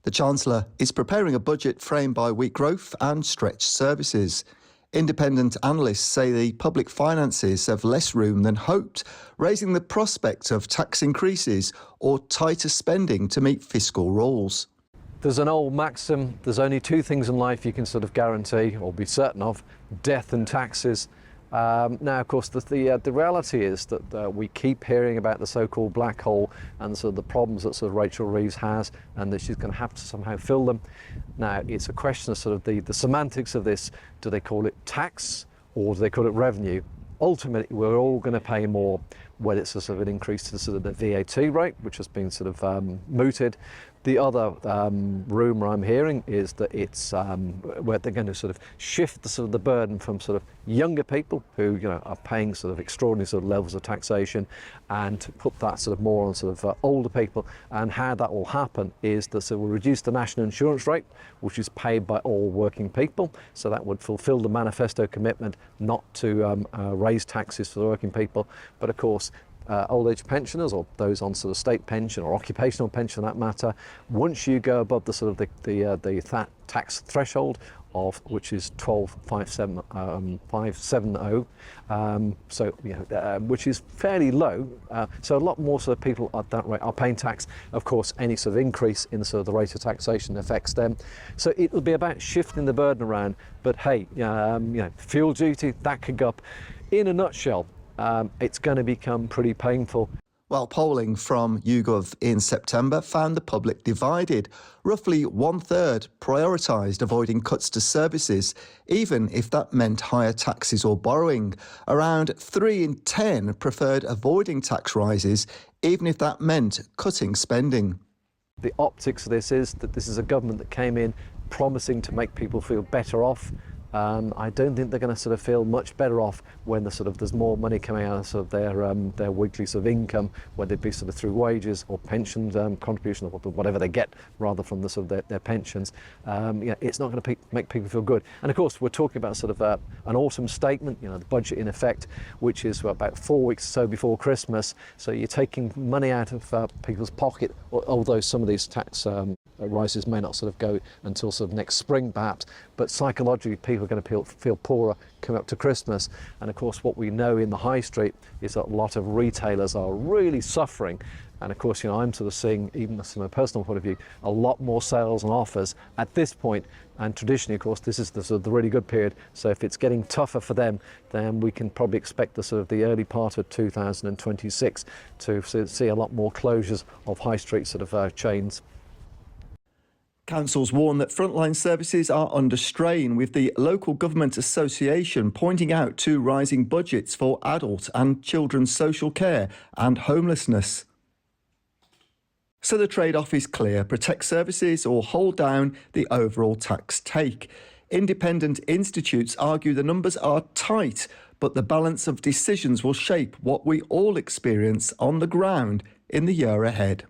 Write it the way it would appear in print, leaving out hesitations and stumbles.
The Chancellor is preparing a budget framed by weak growth and stretched services. Independent analysts say the public finances have less room than hoped, raising the prospect of tax increases or tighter spending to meet fiscal rules. There's an old maxim, there's only two things in life you can sort of guarantee or be certain of: death and taxes. Now, of course, the reality is that we keep hearing about the so-called black hole and sort of the problems that sort of Rachel Reeves has, and that she's going to have to somehow fill them. Now, it's a question of sort of the semantics of this. Do they call it tax or do they call it revenue? Ultimately, we're all going to pay more, whether it's a sort of an increase to sort of the VAT rate, which has been sort of mooted. The other rumour I'm hearing is that it's where they're going to sort of shift the sort of the burden from sort of younger people who are paying sort of extraordinary sort of levels of taxation, and put that sort of more on sort of older people. And how that will happen is that we'll reduce the national insurance rate, which is paid by all working people. So that would fulfil the manifesto commitment not to raise taxes for the working people. But of course, old age pensioners, or those on sort of state pension or occupational pension for that matter, once you go above the sort of the tax threshold of which is 12,570, which is fairly low. So a lot more sort of people at that rate are paying tax. Of course, any sort of increase in sort of the rate of taxation affects them. So it will be about shifting the burden around. But hey, fuel duty, that could go up. In a nutshell, it's going to become pretty painful. Well, polling from YouGov in September found the public divided. Roughly 1/3 prioritised avoiding cuts to services, even if that meant higher taxes or borrowing. Around 3 in 10 preferred avoiding tax rises, even if that meant cutting spending. The optics of this is that this is a government that came in promising to make people feel better off. I don't think they're going to sort of feel much better off when there's more money coming out of sort of their weekly sort of income, whether it be sort of through wages or pensions contribution, or whatever they get rather from the sort of their pensions. It's not going to make people feel good. And of course, we're talking about sort of an autumn statement, the budget in effect, which is about 4 weeks or so before Christmas. So you're taking money out of people's pocket, although some of these tax rises may not sort of go until sort of next spring perhaps, but psychologically people are going to feel poorer coming up to Christmas. And of course, what we know in the high street is that a lot of retailers are really suffering. And of course, I'm sort of seeing, even from a personal point of view, a lot more sales and offers at this point. And traditionally, of course, this is the really good period. So if it's getting tougher for them, then we can probably expect the early part of 2026 to see a lot more closures of high street sort of chains. Councils warn that frontline services are under strain, with the Local Government Association pointing out to rising budgets for adult and children's social care and homelessness. So the trade-off is clear: protect services or hold down the overall tax take. Independent institutes argue the numbers are tight, but the balance of decisions will shape what we all experience on the ground in the year ahead.